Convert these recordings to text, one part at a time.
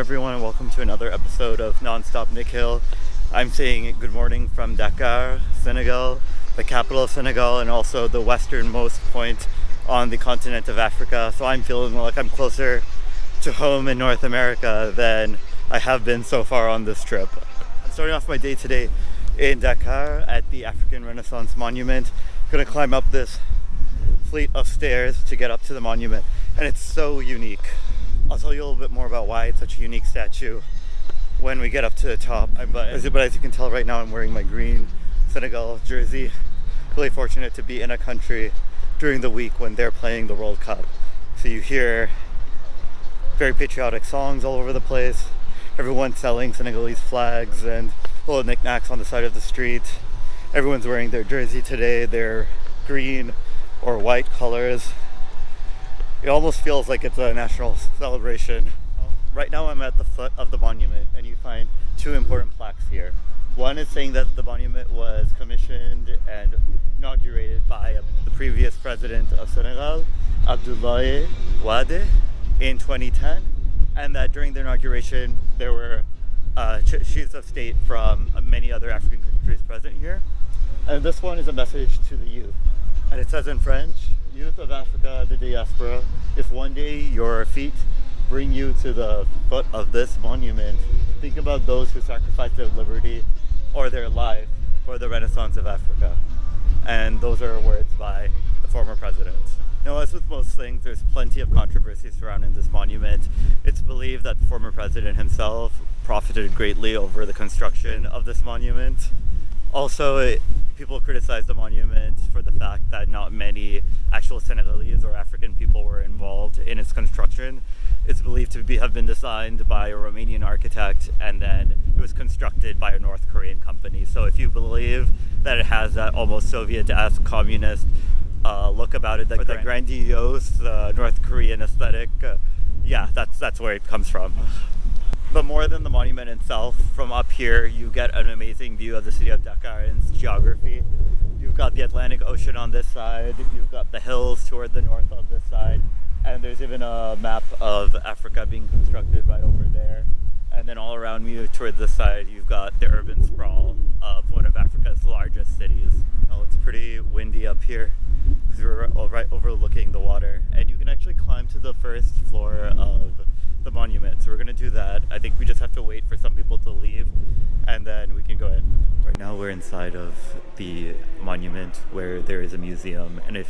everyone, and welcome to another episode of Nonstop Nikhil. I'm saying good morning from Dakar, Senegal, the capital of Senegal, and also the westernmost point on the continent of Africa. So I'm feeling like I'm closer to home in North America than I have been so far on this trip. I'm starting off my day today in Dakar at the African Renaissance Monument. I'm gonna climb up this fleet of stairs to get up to the monument, and it's so unique. I'll tell you a little bit more about why it's such a unique statue when we get up to the top. But as you can tell right now, I'm wearing my green Senegal jersey. Really fortunate to be in a country during the week when they're playing the World Cup. So you hear very patriotic songs all over the place. Everyone's selling Senegalese flags and little knickknacks on the side of the street. Everyone's wearing their jersey today, their green or white colors. It almost feels like it's a national celebration. Right now I'm at the foot of the monument, and you find two important plaques here. One is saying that the monument was commissioned and inaugurated by the previous president of Senegal, Abdoulaye Wade, in 2010, and that during the inauguration there were chiefs of state from many other African countries present here. And this one is a message to the youth, and it says in French, "Youth of Africa, the diaspora, if one day your feet bring you to the foot of this monument, think about those who sacrificed their liberty or their life for the Renaissance of Africa." And those are words by the former president. Now, as with most things, there's plenty of controversy surrounding this monument. It's believed that the former president himself profited greatly over the construction of this monument. Also, people criticize the monument for the fact that not many actual Senegalese or African people were involved in its construction. It's believed to have been designed by a Romanian architect, and then it was constructed by a North Korean company. So if you believe that it has that almost Soviet-esque communist look about it, the grandiose North Korean aesthetic, that's where it comes from. But more than the monument itself, from up here you get an amazing view of the city of Dakar and its geography. You've got the Atlantic Ocean on this side, you've got the hills toward the north of this side, and there's even a map of Africa being constructed right over there. And then all around me toward this side you've got the urban sprawl of one of Africa's largest cities. Oh, it's pretty windy up here because we're right overlooking the water, and you can actually climb to the first floor of the monument. So we're gonna do that. I think we just have to wait for some people to leave, and then we can go in. Right now we're inside of the monument where there is a museum, and it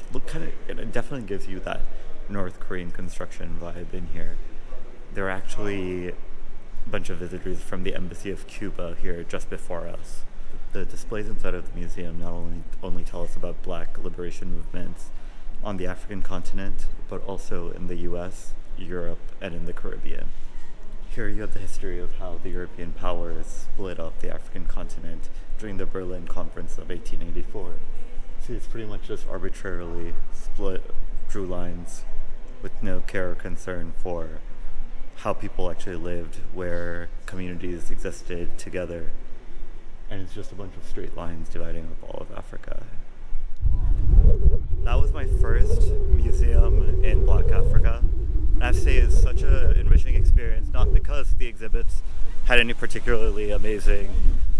definitely gives you that North Korean construction vibe in here. There are actually a bunch of visitors from the embassy of Cuba here just before us. The displays inside of the museum not only tell us about Black liberation movements on the African continent, but also in the US, Europe, and in the Caribbean. Here you have the history of how the European powers split up the African continent during the Berlin Conference of 1884. See, it's pretty much just arbitrarily drew lines with no care or concern for how people actually lived, where communities existed together. And it's just a bunch of straight lines dividing up all of Africa. That was my first museum in Black Africa. And I have to say it's such an enriching experience, not because the exhibits had any particularly amazing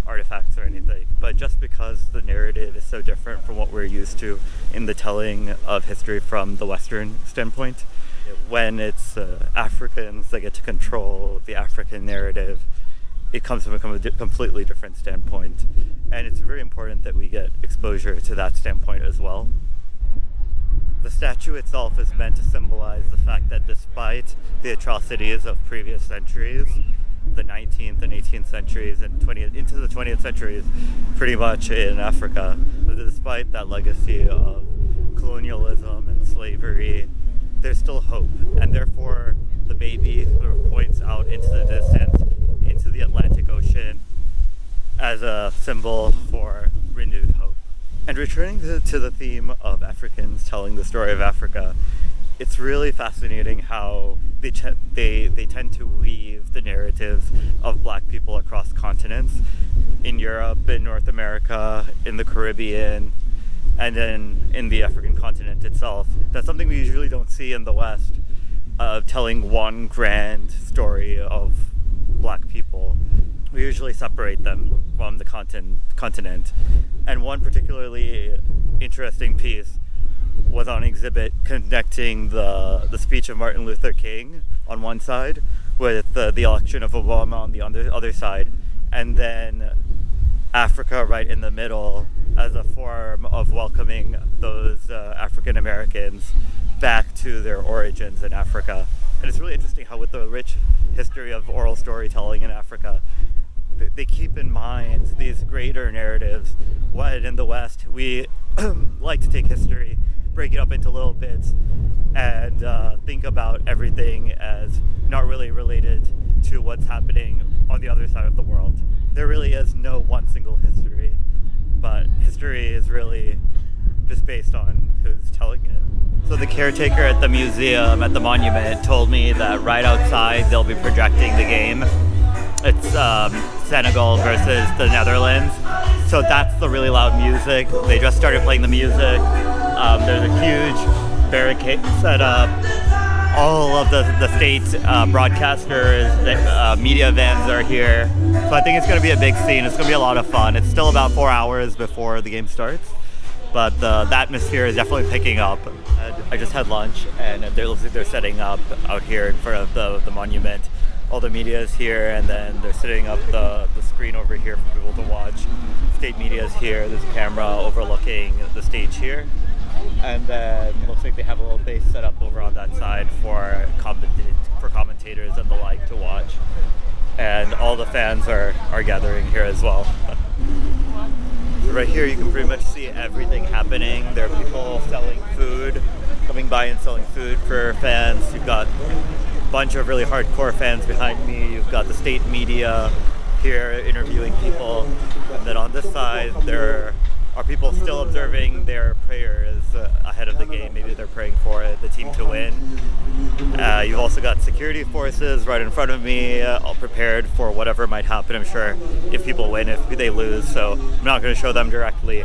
artifacts or anything, but just because the narrative is so different from what we're used to in the telling of history from the Western standpoint. When it's Africans that get to control the African narrative, it comes from a completely different standpoint. And it's very important that we get exposure to that standpoint as well. The statue itself is meant to symbolize the fact that despite the atrocities of previous centuries, the 19th and 18th centuries and into the 20th centuries, pretty much in Africa, despite that legacy of colonialism and slavery, there's still hope. And therefore, the baby sort of points out into the distance, into the Atlantic Ocean, as a symbol for renewed hope. And returning to the theme of Africans telling the story of Africa, it's really fascinating how they tend to weave the narratives of Black people across continents, in Europe, in North America, in the Caribbean, and then in the African continent itself. That's something we usually don't see in the West, telling one grand story of black people. We usually separate them from the continent. And one particularly interesting piece was on exhibit connecting the speech of Martin Luther King on one side with the election of Obama on the other side, and then Africa right in the middle as a form of welcoming those African Americans back to their origins in Africa. And it's really interesting how with the rich history of oral storytelling in Africa, they keep in mind these greater narratives. When in the West, we like to take history, break it up into little bits, and think about everything as not really related to what's happening on the other side of the world. There really is no one single history, but history is really just based on who's telling it. So the caretaker at the museum, at the monument, told me that right outside they'll be projecting the game. It's Senegal versus the Netherlands. So that's the really loud music. They just started playing the music. There's a huge barricade set up. All of the state broadcasters, media vans are here. So I think it's going to be a big scene. It's going to be a lot of fun. It's still about 4 hours before the game starts, but the atmosphere is definitely picking up. I just had lunch, and it looks like they're setting up out here in front of the monument. All the media is here, and then they're setting up the screen over here for people to watch. State media is here. There's a camera overlooking the stage here. And then looks like they have a little base set up over on that side for commentators and the like to watch. And all the fans are gathering here as well. So right here you can pretty much see everything happening. There are people selling food, coming by and selling food for fans. You've got a bunch of really hardcore fans behind me. You've got the state media here interviewing people. And then on this side there are people still observing their prayers ahead of the game. Maybe they're praying for the team to win. You've also got security forces right in front of me, all prepared for whatever might happen. I'm sure if people win, if they lose, so I'm not going to show them directly.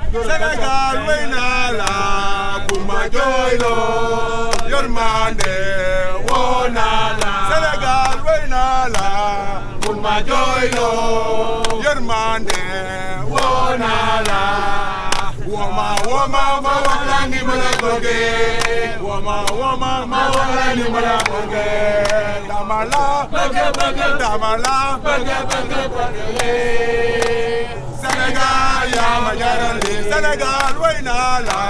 Woma woma mawala ni malagoge, woma woma mawala ni malagoge. Damala, damala, Senegal ya majarale, Senegal wainala.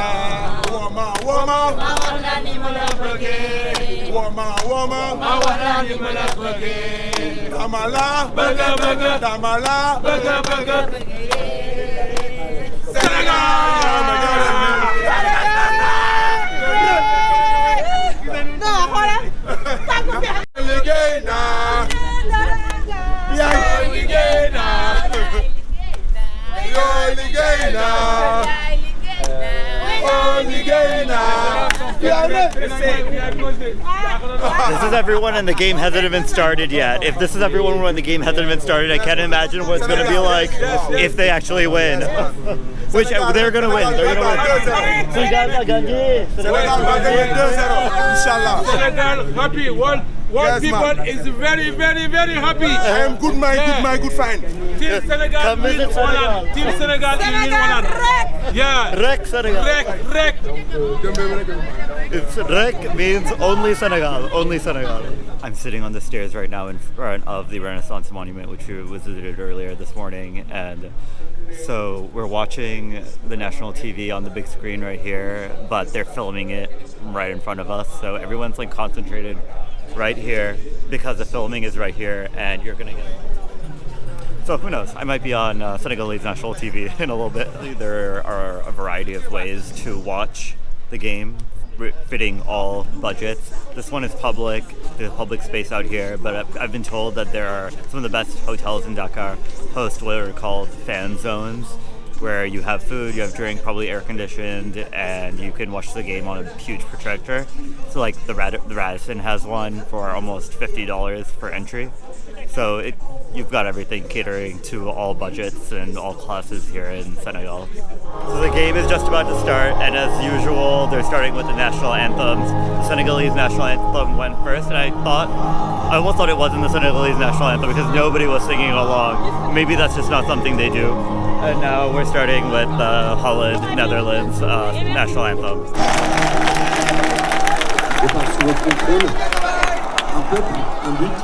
Woma woma mawala ni malagoge, woma woma mawala ni malagoge. Damala, damala, This is everyone and the game hasn't even started yet. If this is everyone when the game hasn't even started, I can't imagine what it's going to be like if they actually win. Which they're going to win. They're going to win. Senegal a gagné. Inshallah. Senegal happy. One people is very, very, very happy. I am good, my good friend. Team Senegal Come visit win Senegal. Team Senegal win Holland. Yeah. Rek Senegal. Rek. It's Rek means only Senegal. Only Senegal. I'm sitting on the stairs right now in front of the Renaissance Monument, which we visited earlier this morning, and so we're watching the national TV on the big screen right here, but they're filming it right in front of us, so everyone's like concentrated right here because the filming is right here, and you're gonna get. So who knows? I might be on Senegalese national TV in a little bit. There are a variety of ways to watch the game, fitting all budgets. This one is public. There's public space out here, but I've been told that there are some of the best hotels in Dakar host what are called fan zones, where you have food, you have drink, probably air conditioned, and you can watch the game on a huge projector. So like the Radisson has one for almost $50 for entry. So you've got everything catering to all budgets and all classes here in Senegal. So the game is just about to start, and as usual, they're starting with the national anthems. The Senegalese national anthem went first, and I almost thought it wasn't the Senegalese national anthem because nobody was singing along. Maybe that's just not something they do. And now we're starting with the Holland, Netherlands national anthem. Sous votre contrôle, un peuple, un but,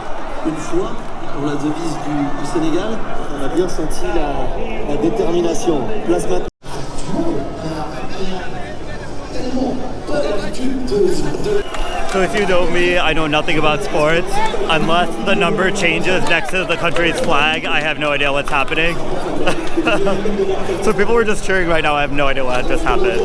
une foi, pour la devise du Sénégal. On a bien senti la détermination. Place maintenant. So if you know me, I know nothing about sports. Unless the number changes next to the country's flag, I have no idea what's happening. So people were just cheering right now. I have no idea what just happened.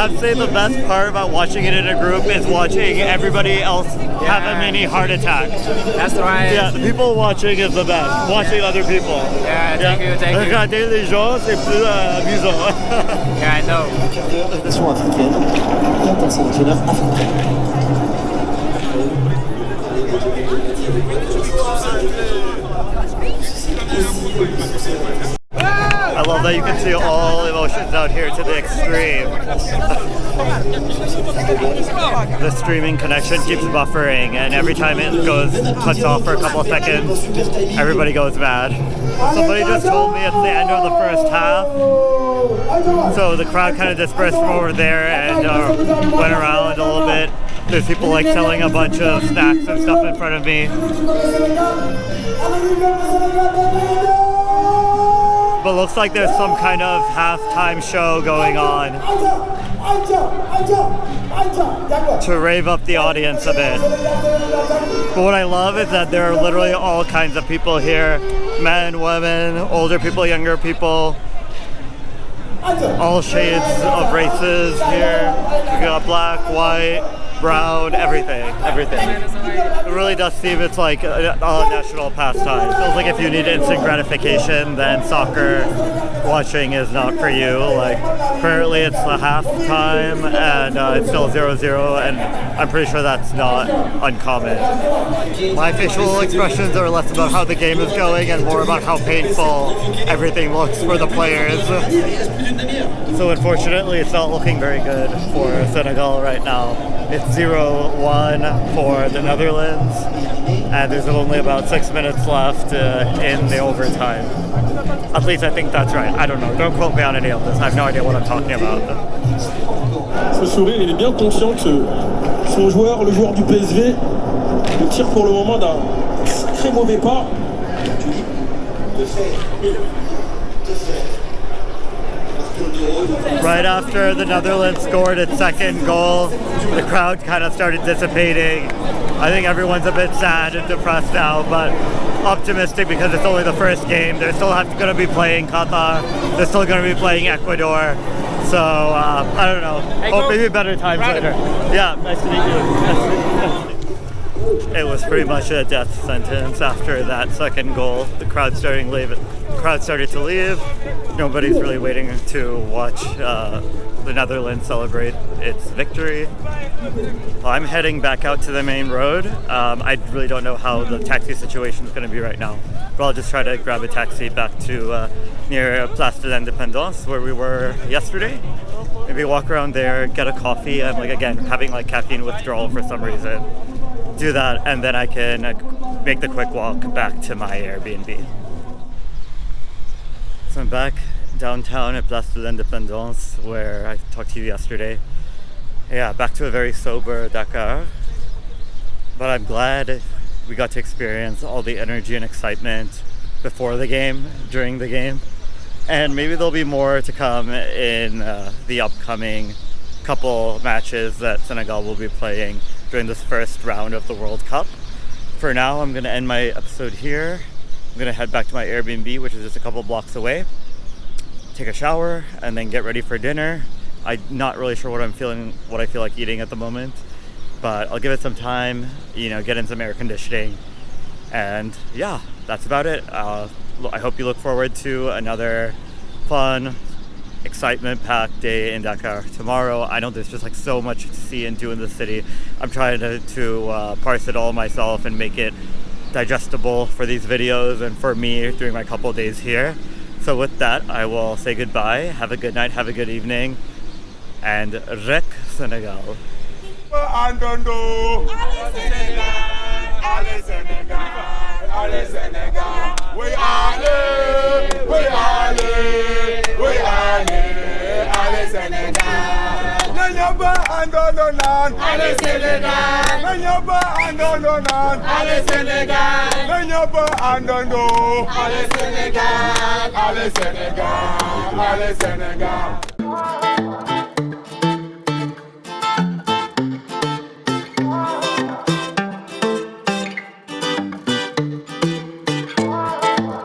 I'd say the best part about watching it in a group is watching everybody else have a mini heart attack. That's right. Yeah, the people watching is the best. Watching other people. Yeah, thank you. Regarder les gens, c'est plus amusant. Yeah, I know. Nation africaine, dans un sélectionneur africain. I love that you can see all emotions out here to the extreme. The streaming connection keeps buffering, and every time it cuts off for a couple of seconds, everybody goes mad. Somebody just told me it's the end of the first half, so the crowd kind of dispersed from over there and went around a little bit. There's people like selling a bunch of snacks and stuff in front of me. But looks like there's some kind of halftime show going on to rave up the audience a bit. But what I love is that there are literally all kinds of people here. Men, women, older people, younger people. All shades of races here. You got black, white, brown, everything. It really does seem it's like a national pastime. It feels like if you need instant gratification, then soccer watching is not for you. Like currently it's the halftime and it's still 0-0, and I'm pretty sure that's not uncommon. My facial expressions are less about how the game is going and more about how painful everything looks for the players. So unfortunately it's not looking very good for Senegal right now. It's 0-1 for the Netherlands, and there's only about 6 minutes left in the overtime. At least I think that's right. I don't know. Don't quote me on any of this. I have no idea what I'm talking about. Ce sourire, il est bien conscient que son joueur, le joueur du PSV, le tire pour le moment d'un très mauvais pas. Right after the Netherlands scored its second goal, the crowd kind of started dissipating. I think everyone's a bit sad and depressed now, but optimistic because it's only the first game. They're still going to be playing Qatar. They're still going to be playing Ecuador. So, I don't know. Hope maybe better times later. Yeah, nice to meet you. It was pretty much a death sentence after that second goal. The crowd started to leave. Nobody's really waiting to watch the Netherlands celebrate its victory. I'm heading back out to the main road. I really don't know how the taxi situation is going to be right now, but I'll just try to grab a taxi back to near Place de l'Indépendance where we were yesterday. Maybe walk around there, get a coffee. I'm having caffeine withdrawal for some reason. Do that, and then I can make the quick walk back to my Airbnb. So I'm back downtown at Place de l'Indépendance where I talked to you yesterday. Yeah, back to a very sober Dakar. But I'm glad we got to experience all the energy and excitement before the game, during the game. And maybe there'll be more to come in the upcoming couple matches that Senegal will be playing during this first round of the World Cup. for now, I'm gonna end my episode here. I'm gonna head back to my Airbnb, which is just a couple blocks away, take a shower, and then get ready for dinner. I'm not really sure what I feel like eating at the moment, but I'll give it some time, get in some air conditioning. And yeah, that's about it. I hope you look forward to another fun, excitement-packed day in Dakar tomorrow. I know there's just like so much to see and do in the city. I'm trying to parse it all myself and make it digestible for these videos and for me during my couple days here. So with that, I will say goodbye. Have a good night, have a good evening, and Rec Senegal. Andondo. Allez Sénégal, allez Sénégal, allez Sénégal. Oui allez, oui allez, oui allez, allez Sénégal. Nanyoba andondo nan, allez Sénégal. Nanyoba andondo nan, allez Sénégal. Nanyoba andondo, allez Sénégal, allez Sénégal, allez Sénégal.